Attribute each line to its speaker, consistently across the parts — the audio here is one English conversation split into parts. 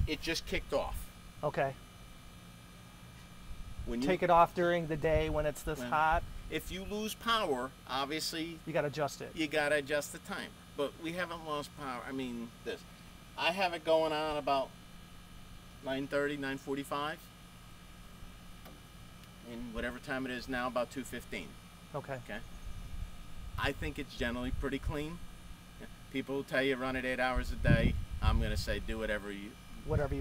Speaker 1: it just kicked off.
Speaker 2: Okay.
Speaker 1: When you
Speaker 2: Take it off during the day when it's this hot.
Speaker 1: If you lose power, obviously
Speaker 2: You got to adjust it.
Speaker 1: you gotta adjust the timer. But we haven't lost power. I mean, I have it going on about 9:30, 9:45, and whatever time it is now, about 2:15.
Speaker 2: Okay.
Speaker 1: Okay. I think it's generally pretty clean. People will tell you run it 8 hours a day. I'm gonna say do whatever you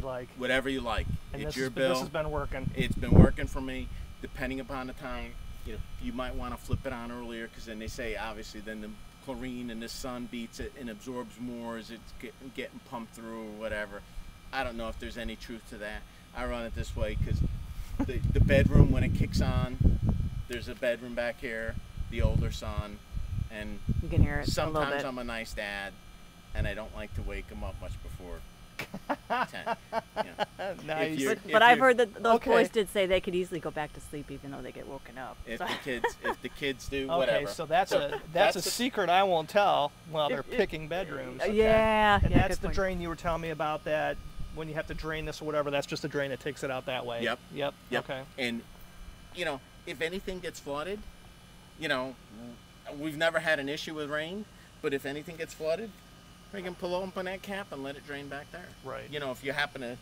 Speaker 2: like.
Speaker 1: Whatever you like.
Speaker 2: And
Speaker 1: It's
Speaker 2: this
Speaker 1: your
Speaker 2: has
Speaker 1: bill.
Speaker 2: This has been working.
Speaker 1: It's been working for me. Depending upon the time, you might want to flip it on earlier, because then they say obviously then the chlorine and the sun beats it and absorbs more as it's getting pumped through or whatever. I don't know if there's any truth to that. I run it this way because the bedroom, when it kicks on, there's a bedroom back here, the older son, and
Speaker 3: You can hear it
Speaker 1: sometimes
Speaker 3: a little bit.
Speaker 1: I'm a nice dad, and I don't like to wake him up much before 10.
Speaker 2: Nice.
Speaker 3: But I've heard that those
Speaker 2: Okay.
Speaker 3: boys did say they could easily go back to sleep even though they get woken up.
Speaker 1: If
Speaker 3: So-
Speaker 1: the kids do,
Speaker 2: Okay,
Speaker 1: whatever.
Speaker 2: so that's a secret I won't tell while they're picking bedrooms. Okay.
Speaker 3: Yeah,
Speaker 2: And
Speaker 3: yeah,
Speaker 2: that's
Speaker 3: good
Speaker 2: the
Speaker 3: point.
Speaker 2: drain you were telling me about, that when you have to drain this or whatever, that's just a drain that takes it out that way.
Speaker 1: Yep.
Speaker 2: Yep.
Speaker 1: Yep.
Speaker 2: Okay.
Speaker 1: And, if anything gets flooded, we've never had an issue with rain, but if anything gets flooded, we can pull open that cap and let it drain back there.
Speaker 2: Right.
Speaker 1: If you happen to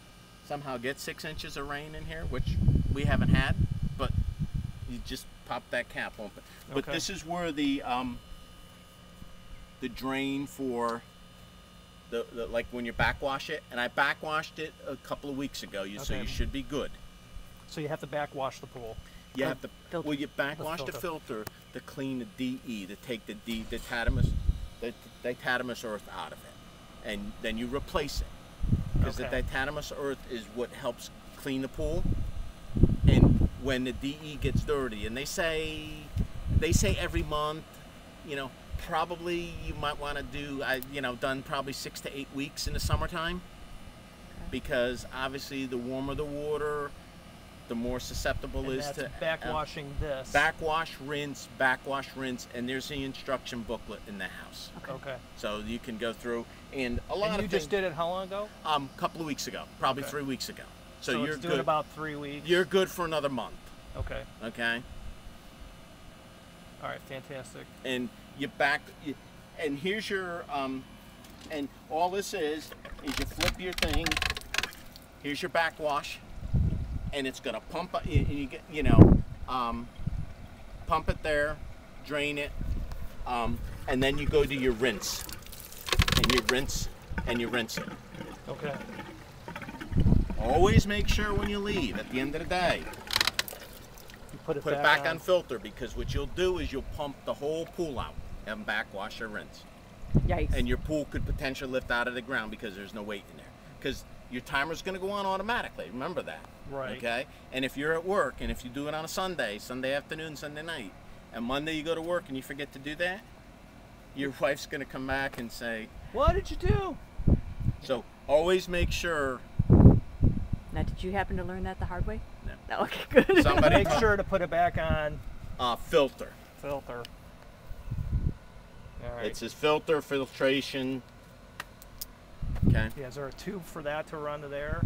Speaker 1: somehow get 6 inches of rain in here, which we haven't had, but you just pop that cap open. But
Speaker 2: Okay.
Speaker 1: this is where the drain for the like when you backwash it, and I backwashed it a couple of weeks ago, so
Speaker 2: Okay.
Speaker 1: you should be good.
Speaker 2: So you have to backwash the pool.
Speaker 1: You have to,
Speaker 3: filter.
Speaker 1: well, you backwash the filter to clean the DE, to take the diatomaceous earth out of it, and then you replace it, because
Speaker 2: Okay.
Speaker 1: the diatomaceous earth is what helps clean the pool. And when the DE gets dirty, and they say every month, probably you might want to do, done probably 6 to 8 weeks in the summertime, because obviously the warmer the water, the more susceptible
Speaker 2: And
Speaker 1: is
Speaker 2: that's
Speaker 1: to
Speaker 2: backwashing this.
Speaker 1: backwash, rinse, and there's the instruction booklet in the house,
Speaker 2: Okay.
Speaker 1: so you can go through. And a lot
Speaker 2: And
Speaker 1: of
Speaker 2: you
Speaker 1: things,
Speaker 2: just did it how long ago?
Speaker 1: couple of weeks ago, probably
Speaker 2: Okay.
Speaker 1: 3 weeks ago.
Speaker 2: So
Speaker 1: you're
Speaker 2: it's doing
Speaker 1: good.
Speaker 2: about 3 weeks.
Speaker 1: You're good for another month.
Speaker 2: Okay.
Speaker 1: Okay.
Speaker 2: All right. Fantastic.
Speaker 1: And and here's your and all this is you flip your thing. Here's your backwash, and it's gonna pump. And you get pump it there, drain it, and then you go to your rinse, and you rinse it.
Speaker 2: Okay.
Speaker 1: Always make sure when you leave at the end of the day,
Speaker 2: You put it
Speaker 1: back on filter, because what you'll do is you'll pump the whole pool out and backwash or rinse.
Speaker 3: Yikes.
Speaker 1: And your pool could potentially lift out of the ground because there's no weight in there. Because your timer's going to go on automatically. Remember that.
Speaker 2: Right.
Speaker 1: Okay? And if you're at work, and if you do it on a Sunday afternoon, Sunday night, and Monday you go to work and you forget to do that, your wife's going to come back and say,
Speaker 2: What did you do?
Speaker 1: so always make sure.
Speaker 3: Now, did you happen to learn that the hard way?
Speaker 1: No.
Speaker 3: No. Okay, good.
Speaker 1: Somebody
Speaker 2: Make sure to put it back on
Speaker 1: filter.
Speaker 2: filter. All right.
Speaker 1: It says filter, filtration. Okay.
Speaker 2: Yeah, is there a tube for that to run to there?